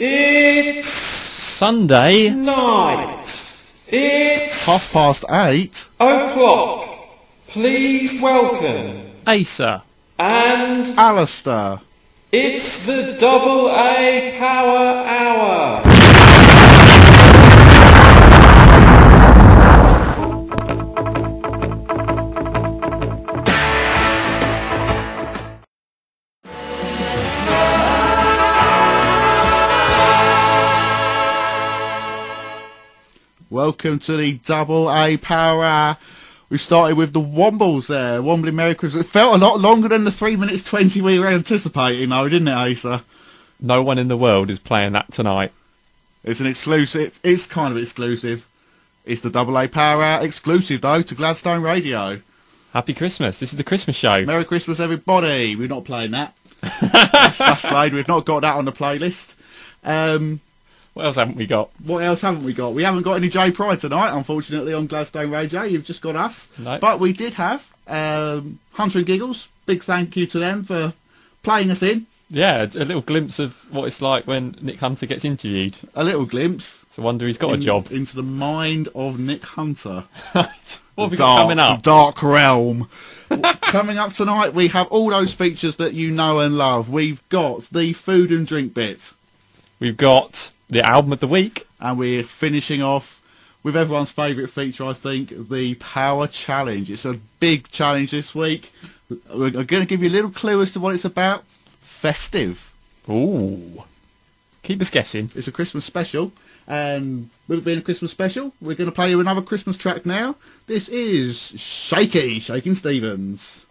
It's Sunday night. It's 8:30. Please welcome Asa and Alistair. it's the Double A Power Hour. Welcome to the Double A Power Hour. We started with the Wombles there. Wombly Merry Christmas. It felt a lot longer than the 3 minutes 20 we were anticipating though, didn't it, Asa? No one in the world is playing that tonight. It's an exclusive. It's kind of exclusive. It's the Double A Power Hour exclusive though to Gladstone Radio. Happy Christmas. This is the Christmas show. Merry Christmas everybody. We're not playing that. that's laid. We've not got that on the playlist. What else haven't we got? What else haven't we got? We haven't got any J Pride tonight, unfortunately, on Gladstone Radio. You've just got us. No. But we did have Hunter and Giggles. Big thank you to them for playing us in. Yeah, a little glimpse of what it's like when Nick Hunter gets interviewed. A little glimpse. It's a wonder he's got a job. Into the mind of Nick Hunter. What have we got coming up? The dark realm. Coming up tonight, we have all those features that you know and love. We've got the food and drink bit. We've got the album of the week. And we're finishing off with everyone's favourite feature, I think, the Power Challenge. It's a big challenge this week. We're going to give you a little clue as to what it's about. Festive. Ooh. Keep us guessing. It's a Christmas special. And with it being a Christmas special, we're going to play you another Christmas track now. This is Shaking Stevens.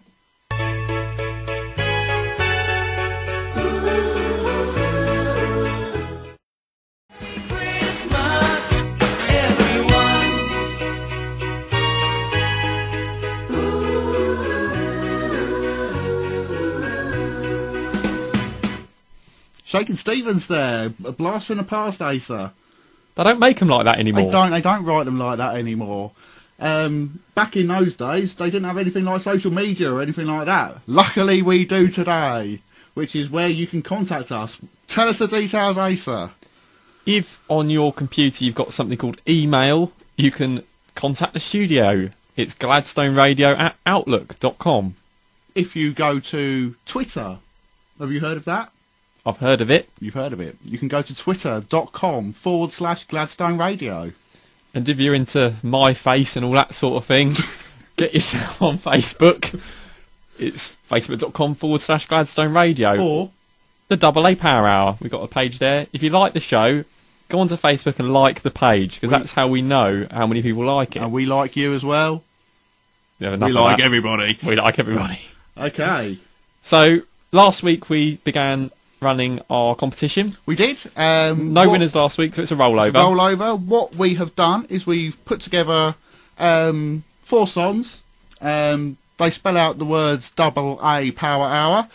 Shaking Stevens there, a blast from the past, Asa. They don't make them like that anymore. They don't write them like that anymore. Back in those days, they didn't have anything like social media or anything like that. Luckily, we do today, which is where you can contact us. Tell us the details, Asa. If on your computer you've got something called email, you can contact the studio. It's gladstoneradiо@outlook.com. If you go to Twitter, have you heard of that? I've heard of it. You've heard of it. You can go to twitter.com/Gladstone Radio. And if you're into my face and all that sort of thing, get yourself on Facebook. It's facebook.com/Gladstone Radio. Or the Double A Power Hour. We've got a page there. If you like the show, go onto Facebook and like the page, because that's how we know how many people like it. And we like you as well. Yeah, we like everybody. We like everybody. Okay. So, last week we began running our competition. We did. No winners last week, so it's a rollover. It's a rollover. What we have done is we've put together 4 songs. They spell out the words Double A Power Hour.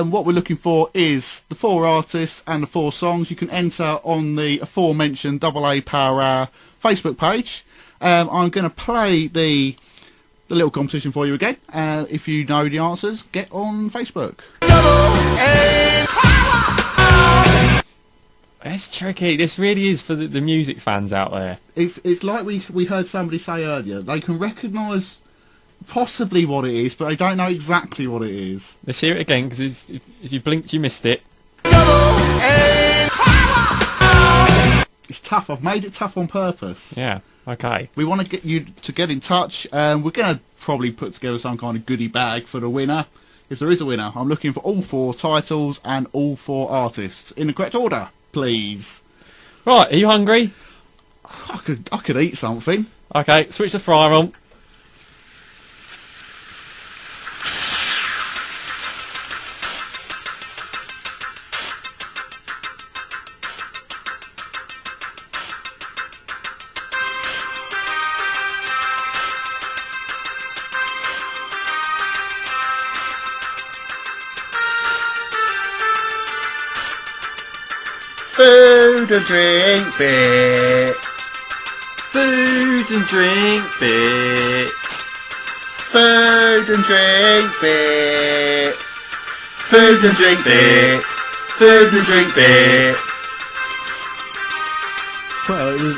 What we're looking for is the 4 artists and the 4 songs. You can enter on the aforementioned Double A Power Hour Facebook page. I'm going to play the little competition for you again. If you know the answers, get on Facebook. Double A Power! It's tricky. This really is for the music fans out there. It's like we heard somebody say earlier. They can recognise possibly what it is, but they don't know exactly what it is. Let's hear it again, because if you blinked, you missed it. It's tough. I've made it tough on purpose. Yeah. Okay. We want to get you to get in touch. We're going to probably put together some kind of goodie bag for the winner. If there is a winner, I'm looking for all 4 titles and all 4 artists in the correct order, please. Right, are you hungry? I could eat something. Okay, switch the fryer on. Food and drink bit. Food and drink bit. Food and drink bit. Food and drink bit. Food and drink bit.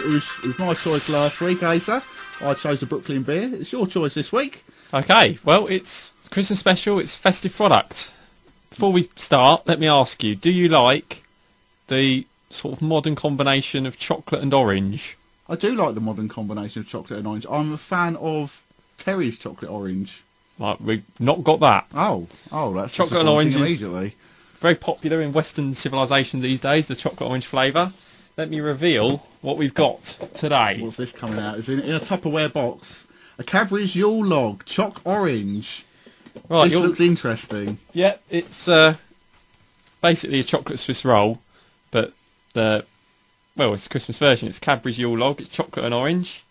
it was my choice last week, Asa. I chose the Brooklyn beer. It's your choice this week. Okay, well, it's Christmas special. It's festive product. Before we start, let me ask you: do you like the sort of modern combination of chocolate and orange? I do like the modern combination of chocolate and orange. I'm a fan of Terry's chocolate orange. Like, we've not got that. Oh, that's Chocolate and orange is immediately. very popular in Western civilization these days, the chocolate orange flavour. Let me reveal what we've got today. What's this coming out? It's in a Tupperware box. A Cadbury's Yule Log, choc orange. Right, This looks interesting. Yeah, it's basically a chocolate Swiss roll, but it's the Christmas version. It's Cadbury's Yule Log. It's chocolate and orange.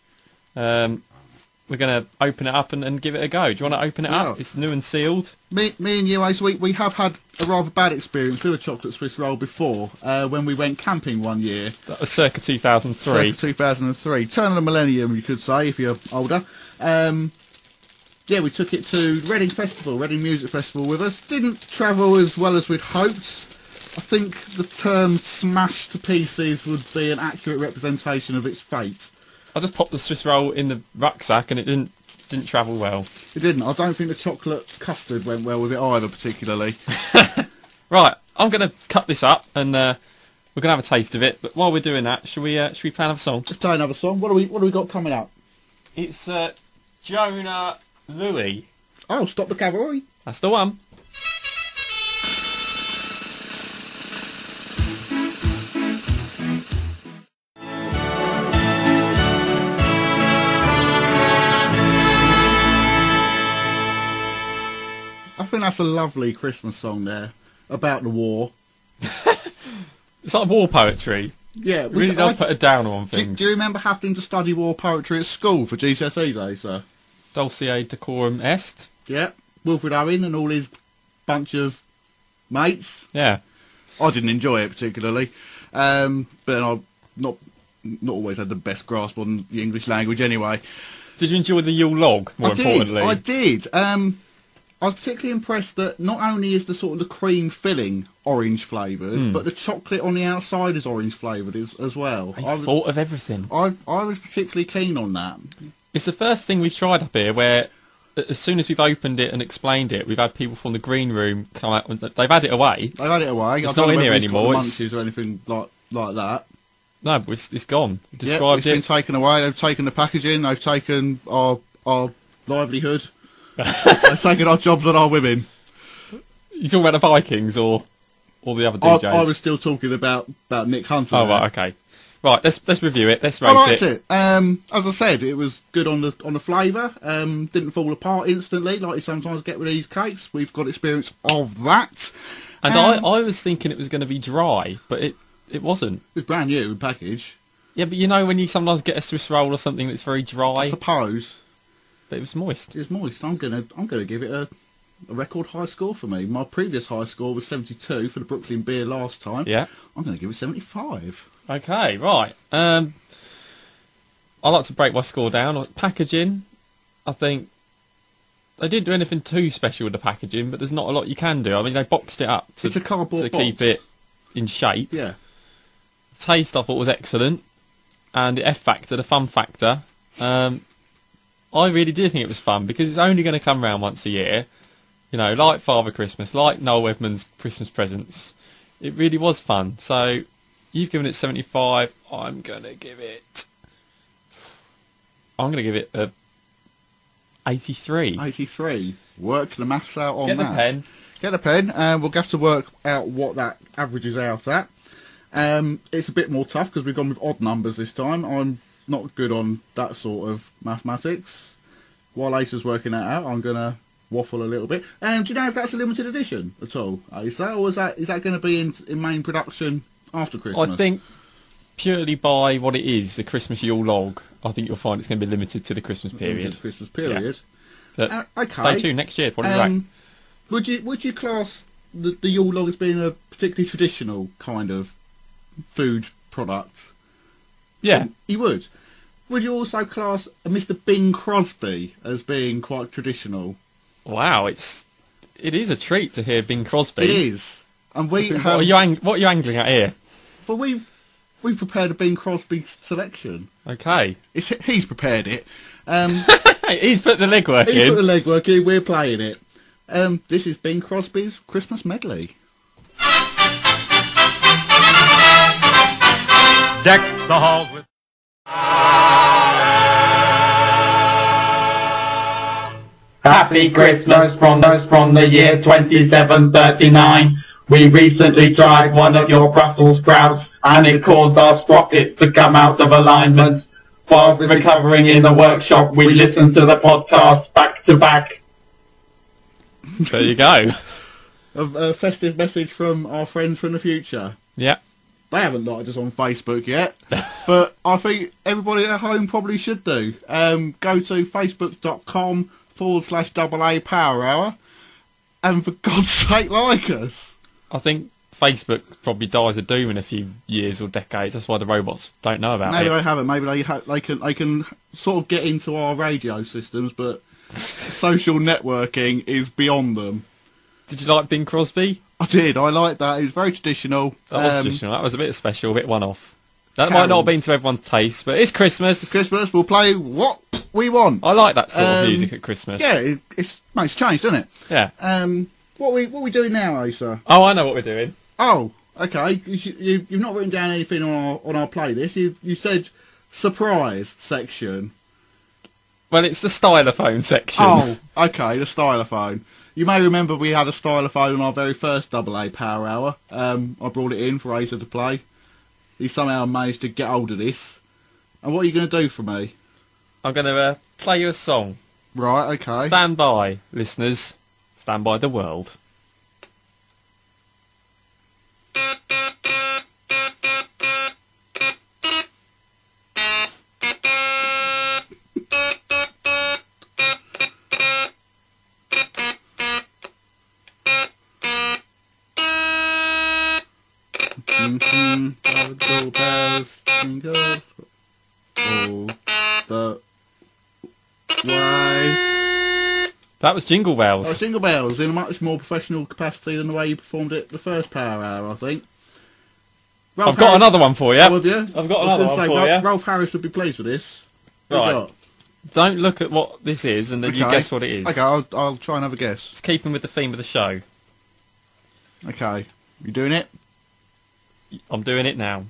We're going to open it up and give it a go. Do you want to open it up? It's new and sealed. Me and you, Ace, we have had a rather bad experience with a chocolate Swiss roll before when we went camping one year. That was circa 2003. Circa 2003. Turn of the millennium, you could say, if you're older. We took it to Reading Music Festival with us. Didn't travel as well as we'd hoped. I think the term smashed to pieces would be an accurate representation of its fate. I just popped the Swiss roll in the rucksack and it didn't travel well. It didn't. I don't think the chocolate custard went well with it either, particularly. Right, I'm going to cut this up and we're going to have a taste of it. But while we're doing that, should we play another song? Let's play another song. What do we got coming up? It's Jonah Louie. Oh, Stop the Cavalry. That's the one. I think that's a lovely Christmas song there about the war. It's like war poetry. Yeah, It really does put a downer on things. Do you remember having to study war poetry at school for GCSE days, sir? Dulce decorum est. Yeah, Wilfred Owen and all his bunch of mates. Yeah. I didn't enjoy it particularly, but I've not always had the best grasp on the English language anyway. Did you enjoy the Yule log, more importantly? I did. I was particularly impressed that not only is the sort of the cream filling orange flavoured, but the chocolate on the outside is orange flavoured as well. I thought of everything. I was particularly keen on that. It's the first thing we've tried up here where as soon as we've opened it and explained it, we've had people from the green room come out and they've had it away. They've had it away. It's not in here anymore. Munchies or anything like that. No, but it's gone. It's been taken away. They've taken the packaging. They've taken our livelihood. They've taken our jobs and our women. You talking about the Vikings or the other DJs? I was still talking about Nick Hunter. Oh, right, okay. Right, let's review it. Let's rate I liked it. As I said, it was good on the flavour. Didn't fall apart instantly like you sometimes get with these cakes. We've got experience of that. And I was thinking it was going to be dry, but it wasn't. It was brand new in package. Yeah, but you know when you sometimes get a Swiss roll or something that's very dry? I suppose. But it was moist. It was moist. I'm gonna give it a record high score for me. My previous high score was 72 for the Brooklyn beer last time. Yeah. I'm gonna give it 75. Okay, right. I like to break my score down. Packaging, I think they didn't do anything too special with the packaging, but there's not a lot you can do. I mean, they boxed it up It's a cardboard box. keep it in shape. Yeah. The taste I thought was excellent, and the F factor, the fun factor. I really did think it was fun because it's only going to come round once a year. You know, like Father Christmas, like Noel Edmonds' Christmas presents. It really was fun. So you've given it 75. I'm going to give it a 83. 83. Work the maths out on Get the that. pen. Get a pen, and we'll have to work out what that averages out at. It's a bit more tough because we've gone with odd numbers this time. I'm not good on that sort of mathematics. While Asa's working that out, I'm going to waffle a little bit. Do you know if that's a limited edition at all, Asa? Or is that going to be in main production after Christmas? I think purely by what it is, the Christmas Yule log, I think you'll find it's going to be limited to the Christmas period. The Christmas period. Yeah. Okay. Stay tuned next year. What do you reckon? Would you class the Yule log as being a particularly traditional kind of food product? Yeah. You would. Would you also class a Mr. Bing Crosby as being quite traditional? Wow, it is a treat to hear Bing Crosby. It is. And we What are you angling at here? Well, we've we've prepared a Bing Crosby selection. Okay. He's prepared it. He's put the legwork He's in. put the legwork in. We're playing it. This is Bing Crosby's Christmas medley. Deck the halls with Happy Christmas from us from the year 2739. We recently tried one of your Brussels sprouts and it caused our sprockets to come out of alignment. Whilst recovering in the workshop, we listened to the podcast back to back. There you go. A festive message from our friends from the future. Yeah. They haven't liked us on Facebook yet, but I think everybody at home probably should do. Go to facebook.com/AA Power Hour, and for God's sake, like us. I think Facebook probably dies a doom in a few years or decades. That's why the robots don't know about Maybe it. they haven't. Maybe they can sort of get into our radio systems, but social networking is beyond them. Did you like Bing Crosby? I did. I liked that. It was very traditional. That was traditional. That was a bit special, a bit one-off. That might not have been to everyone's taste, but it's Christmas. Christmas, we'll play what we want. I like that sort of music at Christmas. Yeah, it's changed, doesn't it? Yeah. What we doing now, Asa? Oh, I know what we're doing. Oh, okay. You've not written down anything on our playlist. You said surprise section. Well, it's the stylophone section. Oh, okay, the stylophone. You may remember we had a stylophone on our very first AA Power Hour. I brought it in for Asa to play. He somehow managed to get hold of this. And what are you going to do for me? I'm going to play you a song. Right, okay. Stand by, listeners. Stand by the world. Jingle bells, jingle all the way. That was Jingle Bells. Oh, Jingle Bells in a much more professional capacity than the way you performed it the first Power Hour, I think. I've got another one for you. Oh, have you? I've got another one for you. Ralph Harris would be pleased with this. Right. Don't look at what this is and then you guess what it is. Okay, I'll try and have a guess. It's keeping with the theme of the show. Okay. You doing it? I'm doing it now.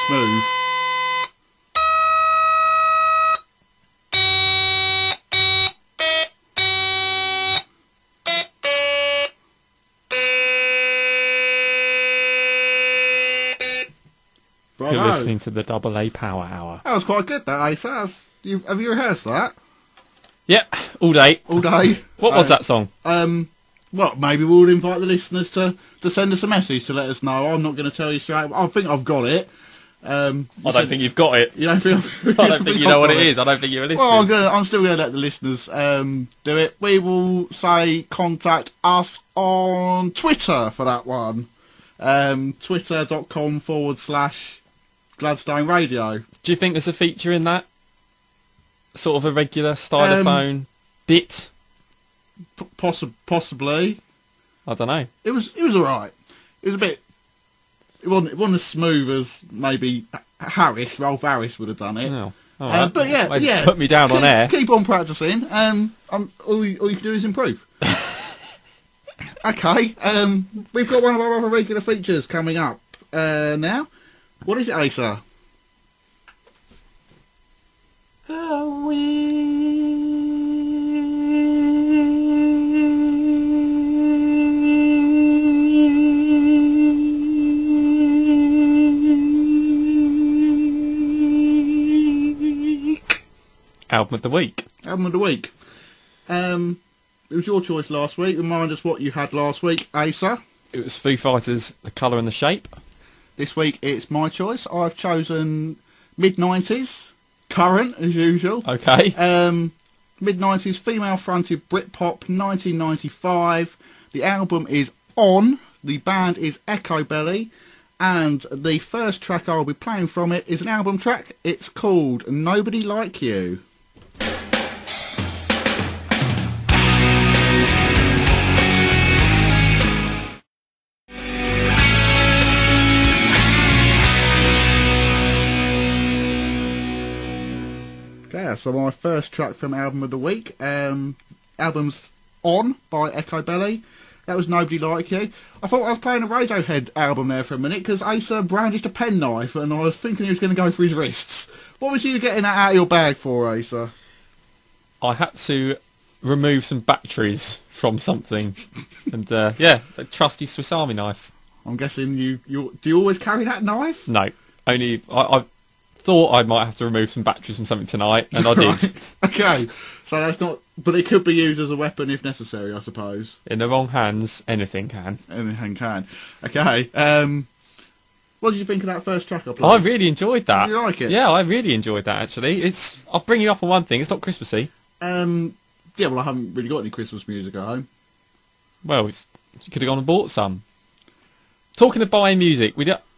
Smooth. Bravo. You're listening to the AA Power Hour. That was quite good, that Ace. Have you rehearsed that? Yep, all day. All day? What was that song? Well, maybe we'll invite the listeners to send us a message to let us know. I'm not going to tell you straight. I think I've got it. I don't think you've got it. You don't think? I don't think you know what it is. I don't think you're listening. Well, I'm still going to let the listeners do it. We will say contact us on Twitter for that one. Twitter.com/Gladstone Radio. Do you think there's a feature in that? Sort of a regular stylophone bit? Possibly. I don't know. It was alright. It was a bit. It wasn't as smooth as maybe Ralph Harris would have done it. No. All right. But yeah, put me down on air. Keep on practicing. All you can do is improve. Okay. We've got one of our other regular features coming up now. What is it, Asa? Album of the week. Album of the week. It was your choice last week. Remind us what you had last week, Asa. It was Foo Fighters, The Colour and the Shape. This week it's my choice. I've chosen mid-90s, current as usual. Okay. Mid-90s female-fronted Britpop, 1995. The album is On. The band is Echo Belly. And the first track I'll be playing from it is an album track. It's called Nobody Like You. Okay, so my first track from album of the week. Album's On by Echo Belly. That was Nobody Like You. I thought I was playing a Radiohead album there for a minute because Asa brandished a penknife and I was thinking he was going to go for his wrists. What was you getting that out of your bag for, Asa? I had to remove some batteries from something. And, yeah, a trusty Swiss Army knife. I'm guessing do you always carry that knife? No, only I thought I might have to remove some batteries from something tonight, and I did. Okay, so that's not... But it could be used as a weapon if necessary, I suppose. In the wrong hands, anything can. Anything can. Okay, what did you think of that first track I played? I really enjoyed that. Did you like it? Yeah, I really enjoyed that, actually. I'll bring you up on one thing, it's not Christmassy. Yeah, well, I haven't really got any Christmas music at home. Well, you could have gone and bought some. Talking of buying music,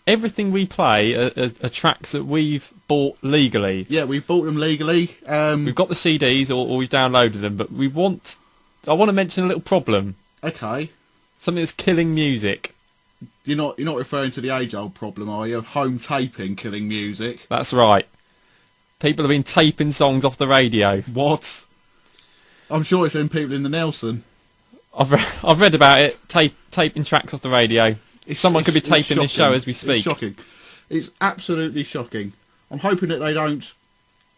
everything we play are tracks that we've bought legally. Yeah, we've bought them legally. We've got the CDs or we've downloaded them, but I want to mention a little problem. Okay. Something that's killing music. You're not referring to the age-old problem, are you, of home taping killing music? That's right. People have been taping songs off the radio. What? I'm sure it's in people in the Nelson. I've read about it. Taping tracks off the radio. Someone could be taping this show as we speak. It's shocking. It's absolutely shocking. I'm hoping that they don't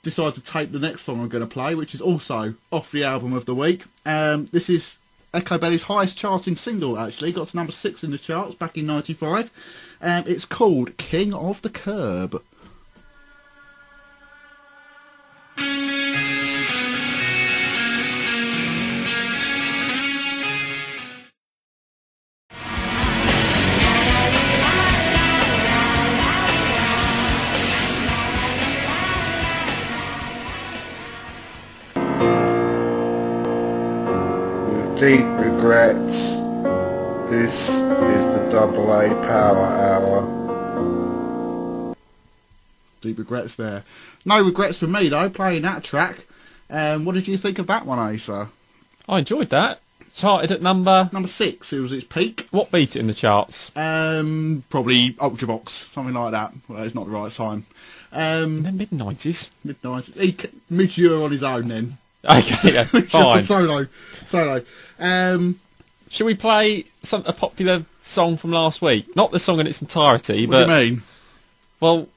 decide to tape the next song I'm going to play, which is also off the album of the week. This is Echo Belly's highest charting single, actually. Got to number 6 in the charts back in '95. It's called King of the Curb. Deep regrets. This is the AA Power Hour. Deep regrets there. No regrets for me though, playing that track. What did you think of that one, Asa? I enjoyed that. Charted at number 6. It was its peak. What beat it in the charts? Probably Ultravox, something like that. Well, it's not the right time. Mid-90s. Mid-90s. Mid-year on his own then. Okay, yeah, fine. Solo. Should we play a popular song from last week? Not the song in its entirety, what but... do you mean? Well,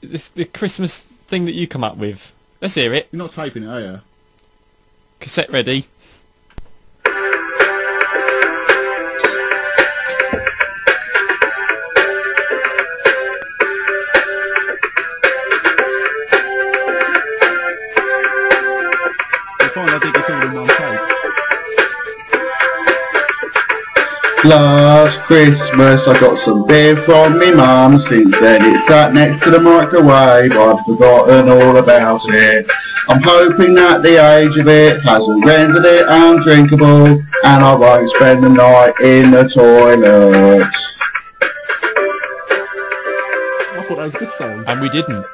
the Christmas thing that you come up with. Let's hear it. You're not taping it, are you? Cassette ready. I think it's all in one take. Last Christmas I got some beer from me mum. Since then it sat next to the microwave. I've forgotten all about it. I'm hoping that the age of it hasn't rendered it undrinkable, and I won't spend the night in the toilet. I thought that was a good song. And we didn't.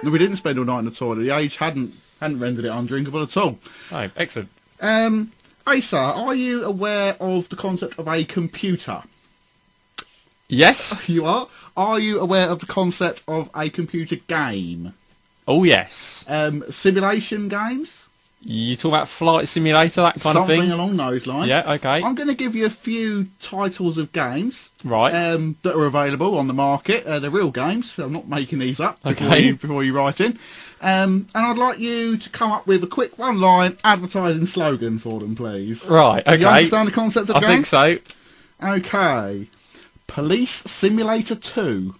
No, we didn't spend all night in the toilet. The age hadn't rendered it undrinkable at all. Oh, excellent. Asa, are you aware of the concept of a computer? Yes. You are? Are you aware of the concept of a computer game? Oh, yes. Simulation games? You talk about Flight Simulator, that kind of thing? Something along those lines. Yeah, okay. I'm going to give you a few titles of games. Right. That are available on the market. They're real games. So I'm not making these up Okay. before you write in. And I'd like you to come up with a quick one-line advertising slogan for them, please. Right, okay. Do you understand the concept of the I game? think so. Okay. Police Simulator 2.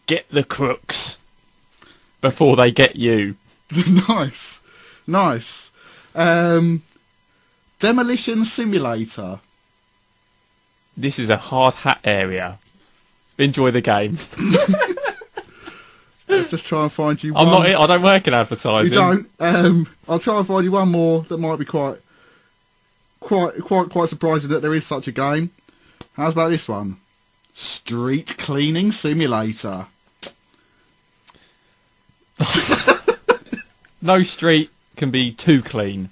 Get the crooks before they get you. Nice. Nice. Demolition Simulator. This is a hard hat area. Enjoy the game. I'll just try and find you I'm one. not. I don't work in advertising. You don't. I'll try and find you one more that might be quite surprising that there is such a game. How's about this one? Street Cleaning Simulator. No street can be too clean.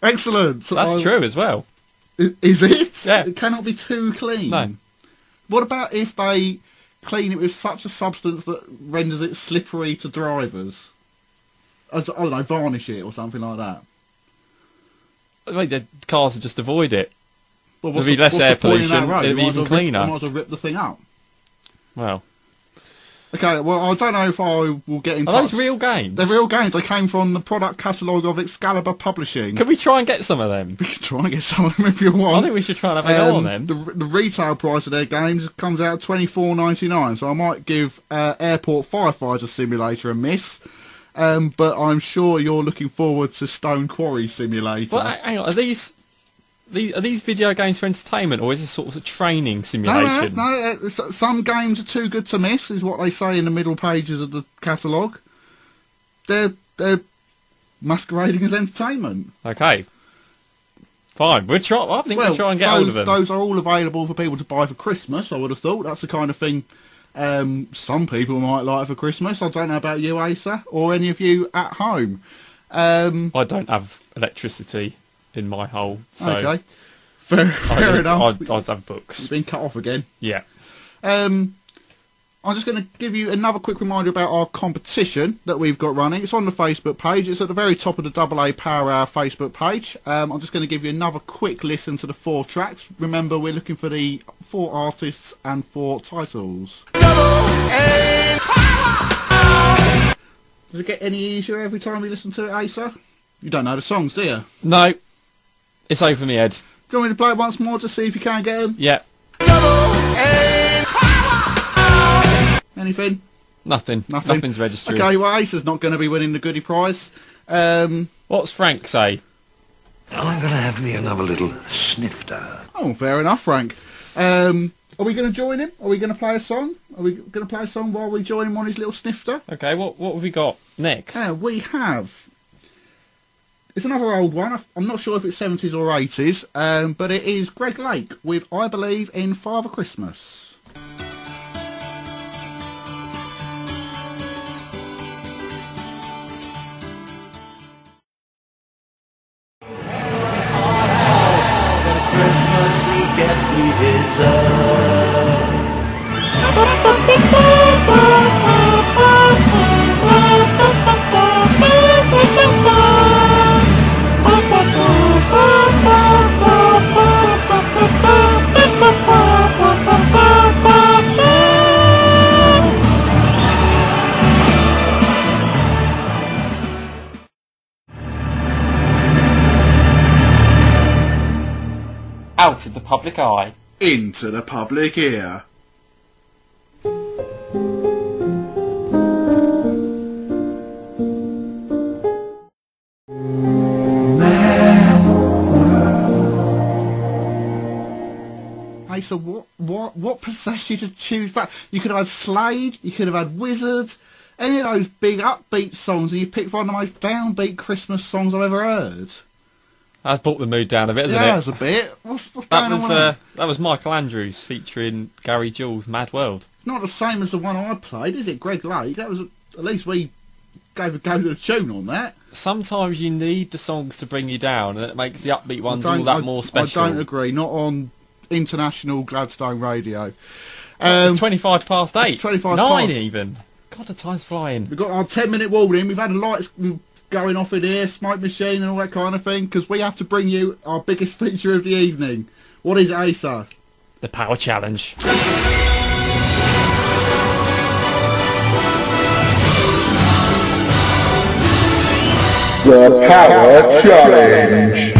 Excellent. That's true as well. Is it? Yeah. It cannot be too clean. No. What about if they clean it with such a substance that renders it slippery to drivers? As, I don't know, varnish it or something like that. I mean, the cars would just avoid it. Well, There'd be less air pollution. It'd be even cleaner. You might as well rip the thing up. Well, okay, well, I don't know if I will get in touch. are those real games? They're real games. They came from the product catalogue of Excalibur Publishing. Can we try and get some of them? We can try and get some of them if you want. I think we should try and have a go on them. The retail price of their games comes out $24.99, so I might give Airport Firefighter Simulator a miss. But I'm sure you're looking forward to Stone Quarry Simulator. Well, hang on. Are these video games for entertainment, or is this sort of a training simulation? No. Some games are too good to miss, is what they say in the middle pages of the catalogue. They're masquerading as entertainment. Okay. Fine. We'll try. I think we'll try and get hold of them. Those are all available for people to buy for Christmas, I would have thought. That's the kind of thing some people might like for Christmas. I don't know about you, Asa, or any of you at home. I don't have electricity in my hole, so okay. Fair enough. I'd have books. You've been cut off again. Yeah. I'm just going to give you another quick reminder about our competition that we've got running. It's on the Facebook page. It's at the very top of the AA Power Hour Facebook page. I'm just going to give you another quick listen to the 4 tracks. Remember, we're looking for the 4 artists and 4 titles. Does it get any easier every time you listen to it, Asa? You don't know the songs, do you? No. It's over my head. Do you want me to play it once more to see if you can get them? Yeah. Anything? Nothing. Nothing's registering. Okay, well, Asa's not going to be winning the goodie prize. What's Frank say? I'm going to have me another little snifter. Oh, fair enough, Frank. Are we going to join him? Are we going to play a song? Are we going to play a song while we join him on his little snifter? Okay, what have we got next? We have... It's another old one. I'm not sure if it's 70s or 80s, but it is Greg Lake with I Believe in Father Christmas. Christmas we get we deserve. Out of the public eye. Into the public ear. Hey, so what possessed you to choose that? You could have had Slade, you could have had Wizard, any of those big upbeat songs, and you picked one of the most downbeat Christmas songs I've ever heard. That's brought the mood down a bit, hasn't Yeah, it? it's a bit. What's That going was on there? that was Michael Andrews featuring Gary Jules' Mad World. It's not the same as the one I played, is it? Greg Lake. That was at least we gave a go to the tune on that. Sometimes you need the songs to bring you down, and it makes the upbeat ones all that more special. I don't agree. Not on international Gladstone radio. It's 25 past 8. It's 25 9 past. even. God, the time's flying. We've got our 10-minute warning. We've had the lights going off in here, smoke machine and all that kind of thing, because we have to bring you our biggest feature of the evening. What is it, Asa? The Power Challenge. The Power Challenge.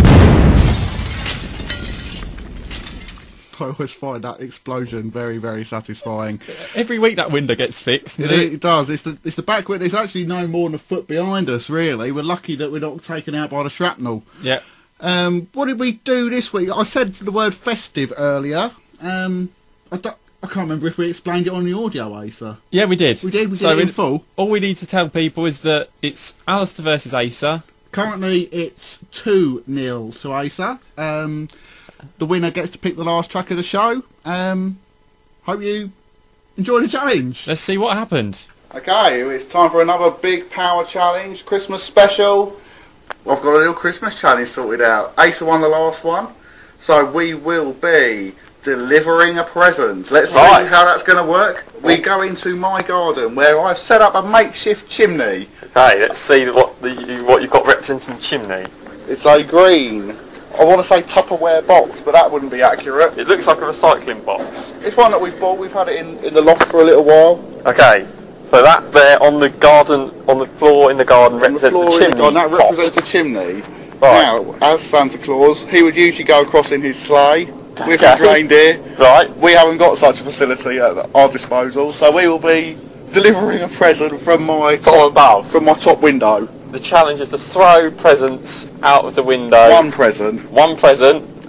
I always find that explosion very, very satisfying. Every week that window gets fixed. It does. It's the back window. It's actually no more than a foot behind us, really. We're lucky that we're not taken out by the shrapnel. Yeah. What did we do this week? I said the word festive earlier. I can't remember if we explained it on the audio, Asa. Yeah, we did. We did it in full. All we need to tell people is that it's Alistair versus Asa. Currently, it's 2-0 to Asa. The winner gets to pick the last track of the show. Hope you enjoy the challenge. Let's see what happened. Okay, it's time for another big power challenge, Christmas special. I've got a little Christmas challenge sorted out. Asa won the last one, so we will be delivering a present. Let's see how that's going to work. We go into my garden where I've set up a makeshift chimney. Okay, let's see what you've got representing the chimney. It's a green, I want to say Tupperware box, but that wouldn't be accurate. It looks like a recycling box. It's one that we've bought. We've had it in the loft for a little while. Okay, so that there on the garden, on the floor in the garden, represents the chimney. That represents a chimney. Right. Now, as Santa Claus, he would usually go across in his sleigh with his reindeer. Right. We haven't got such a facility at our disposal, so we will be delivering a present from my top window. The challenge is to throw presents out of the window. One present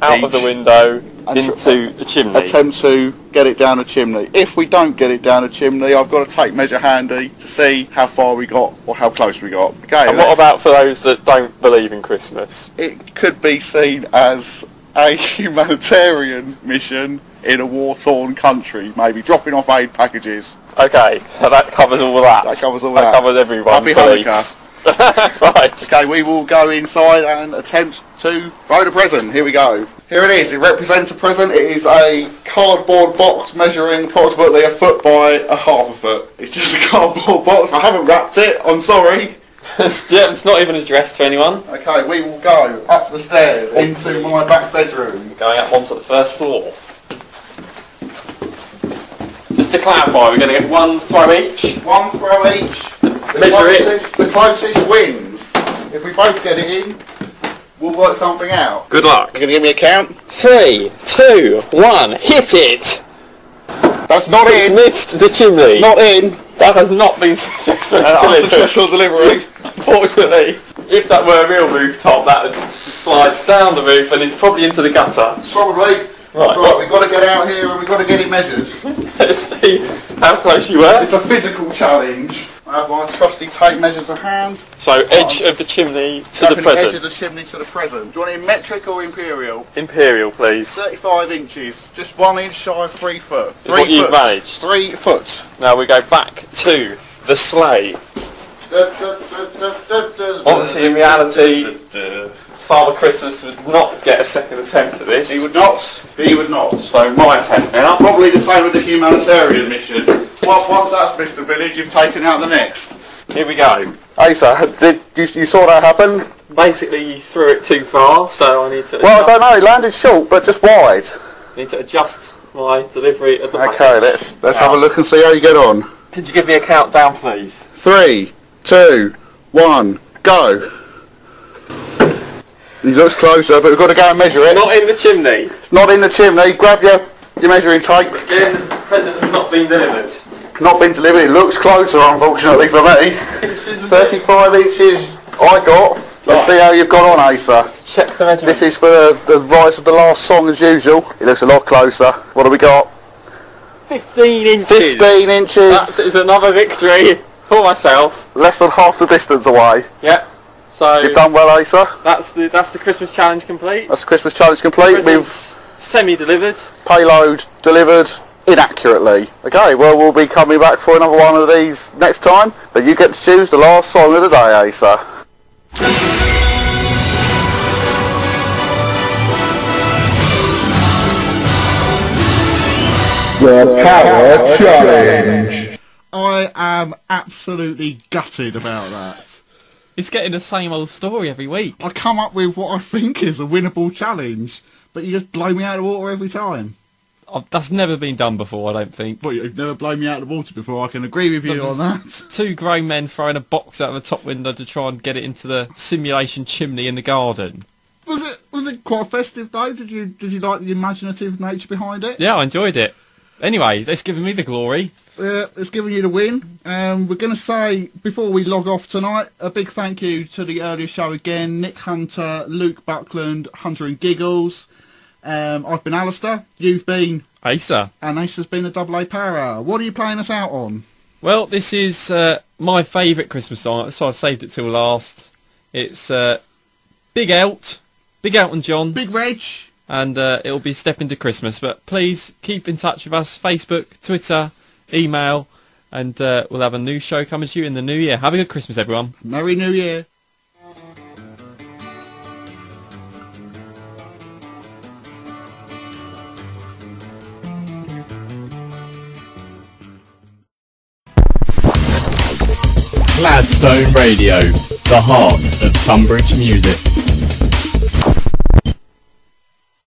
out each of the window into the chimney. Attempt to get it down a chimney. If we don't get it down a chimney, I've got a tape measure handy to see how far we got or how close we got. Okay. And what about for those that don't believe in Christmas? It could be seen as a humanitarian mission in a war-torn country, maybe dropping off aid packages. Okay, so that covers all of that. That covers all that. That covers everyone's Happy beliefs. Right. Okay, we will go inside and attempt to throw the present. Here we go. Here it is. It represents a present. It is a cardboard box measuring approximately a foot by a half a foot. It's just a cardboard box. I haven't wrapped it. I'm sorry. It's not even addressed to anyone. Okay, we will go up the stairs into my back bedroom. Going up onto the first floor. Just to clarify, we're going to get one throw each. One throw each. The closest wins. If we both get it in, we'll work something out. Good luck. You're going to give me a count? 3, 2, 1, hit it! That's not in. Missed the chimney. Not in. That has not been successful. Unsuccessful delivery. Unfortunately, if that were a real rooftop, that would slide down the roof and probably into the gutter. Probably. Right, we've got to get out here and we've got to get it measured. Let's see how close you were. It's a physical challenge. I have my trusty tape measure to hand. So edge of the chimney to the present. Edge of the chimney to the present. Do you want it in metric or imperial? Imperial, please. 35 inches. Just 1 inch shy of 3 foot. Is what you've managed. 3 foot. Now we go back to the sleigh. Obviously, in reality, Father Christmas would not get a second attempt at this. He would not. He would not. So my attempt now. Probably the same with the humanitarian mission. Once that's missed the village, you've taken out the next. Here we go. Asa, did you saw that happen? Basically, you threw it too far, so I need to. Well, I don't know. It landed short, but just wide. I need to adjust my delivery at the back. Okay, let's have a look and see how you get on. Could you give me a countdown, please? 3, 2, 1, go. He looks closer, but we've got to go and measure it. It's not in the chimney. It's not in the chimney. Grab your measuring tape. Again, the present has not been delivered. Not been delivered. It looks closer, unfortunately for me. 35 inches I got. Let's see how you've got on, Asa. Check the measurement. This is for the rise of the last song as usual. It looks a lot closer. What do we got? 15 inches. 15 inches. That is another victory for myself. Less than half the distance away. Yep. So you've done well, Asa. That's the Christmas challenge complete. That's the Christmas challenge complete. We've semi-delivered. Payload delivered inaccurately. Okay, well we'll be coming back for another one of these next time. But you get to choose the last song of the day, Asa. The Power Challenge. I am absolutely gutted about that. It's getting the same old story every week. I come up with what I think is a winnable challenge, but you just blow me out of the water every time. That's never been done before, I don't think. Well, you've never blown me out of the water before, I can agree with you on that. 2 grown men throwing a box out of a top window to try and get it into the simulation chimney in the garden. Was it quite festive though. Did you like the imaginative nature behind it? Yeah, I enjoyed it. Anyway, that's giving me the glory. It's giving you the win. We're going to say, before we log off tonight, a big thank you to the earlier show again. Nick Hunter, Luke Buckland, Hunter and Giggles. I've been Alistair. You've been... Asa. And Asa's been a double A Power Hour. What are you playing us out on? Well, this is my favourite Christmas song, so I've saved it till last. It's Big Elton John. Big Reg. And it'll be Step Into Christmas. But please keep in touch with us, Facebook, Twitter, email, and we'll have a new show coming to you in the new year. Have a good Christmas, everyone. Merry New Year. Gladstone Radio, the heart of Tunbridge music.